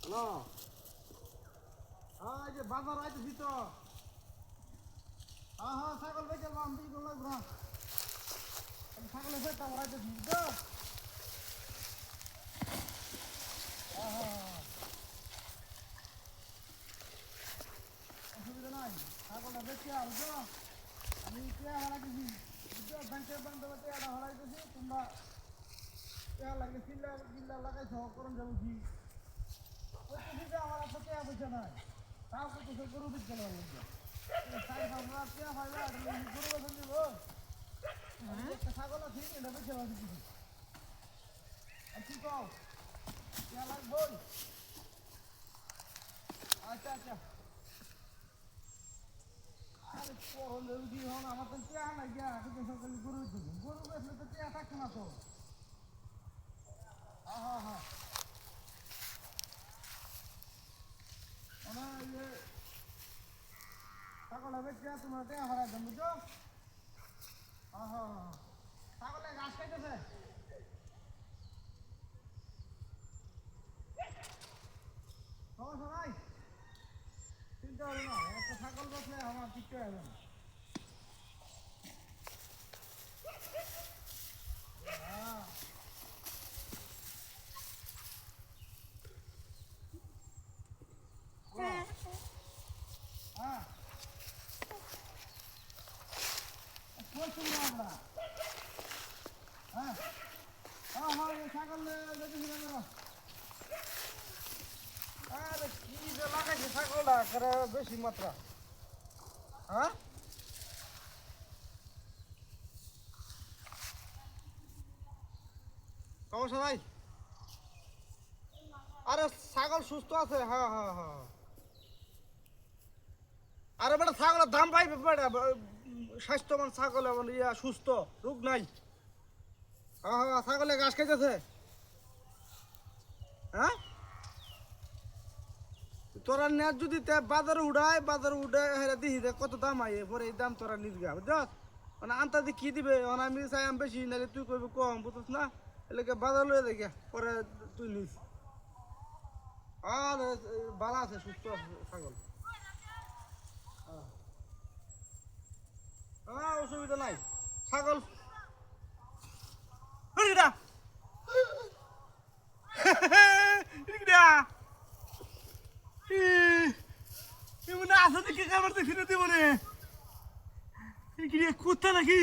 Hello, এই যে বাজার আইতেছি তো। হ্যাঁ হ্যাঁ, ছাগল বেচে আমি বিক্রি লাগবো না। ছাগলের পেটটা ভরাইতেছি তো। হ্যাঁ হ্যাঁ হ্যাঁ, অসুবিধা নাই। ছাগলটা বেচে আসবো, আমি পেয়া হারাইতেছি বুঝছো। ব্যাংকের বান্ধবে পেয়াটা হারাইতেছি, তোমরা পেয়া লাগে চিল্লা চিল্লা লাগাইছ করণ যাবো কি করতেছি যে আমার একটা পেয়া পয়সা নাই। তাও করতেছে গরু বিক গেল পেয়া পাইবে গরু বেতন দিব। একটা ছাগল আছে এটা বেচে দিতেছি। আর কি কও, পেয়া লাগবো? আচ্ছা আচ্ছা, আরে করণ যাবো কি হন, আমার তো পেয়া নাই গিয়া সকালে গরু দিবি। গরু বেচলে তো পেয়া থাকছে না তো। হ্যাঁ হ্যাঁ হ্যাঁ, ছাগলের বেচে তোমার পেয়া হারাই দেন বুঝছো। হ্যাঁ হ্যাঁ হ্যাঁ, ছাগলের ঘাস খাইতেছে, সমস্যা নাই, চিন্তা হবে না। একটা ছাগল বসলে আমার কিচ্ছু হবে না। হ্যাঁ হ্যাঁ, বলছি না আমরা। হ্যাঁ হ্যাঁ হ্যাঁ, ছাগল দেখেছিলাম এরা। আরে কি যে লাগাইছে ছাগলটা করে বেশি মাত্রা। হ্যাঁ, সমস্যা নাই। আরে ছাগল সুস্থ আছে। হ্যাঁ হ্যাঁ হ্যাঁ, আরে বেটা ছাগলের দাম পাইবে বেটা, স্বাস্থ্যবান ছাগল এবং ইয়া সুস্থ, রোগ নাই। হ্যাঁ হ্যাঁ, ছাগলে ঘাস খাইতেছে। হ্যাঁ, তোরা নেট যদি বাজারে উঠায় হেরা দিহি দে কত দাম আইয়ে পরে এই দাম তোরা নির্গা বুঝছ। মানে আনতাদি কি দিবে, মানে আমি চাই আমি বেশি নাহলে তুই কইবি কম, বুঝছ না। এলাকা বাজার লয়ে দেখে পরে তুই নিস। আর ভালো আছে, সুস্থ আছে ছাগল। হ্যাঁ, অসুবিধা নাই। ছাগল এটা এটা এমন আসা দেখে কারবার দেখি না তুই মনে কুত্তা নাকি?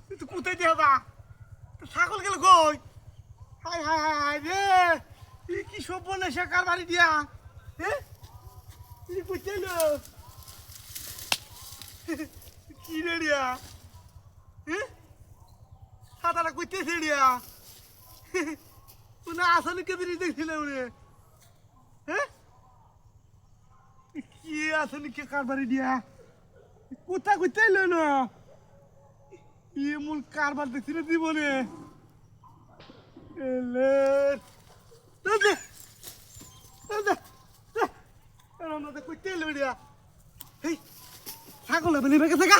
তুই কোথায় যাবা? ছাগল গেল কই? হাই হাই হাই হাই রে, কি সব বলে সে কার বাড়ি দিয়া? হ্যাঁ, কোথায় কি রে দিয়া? হ্যাঁ, সাঁতারা করতেছে দিয়া মানে আসলে কে দিন দেখছিল উনি। হ্যাঁ, কি আসলে কে কার বাড়ি দিয়া? কোথা করতে এলো না? এমন কারবার দেখছি না জীবনে। এলে করতে এলো দিয়া ছাগল বেলি বেগে থাকা।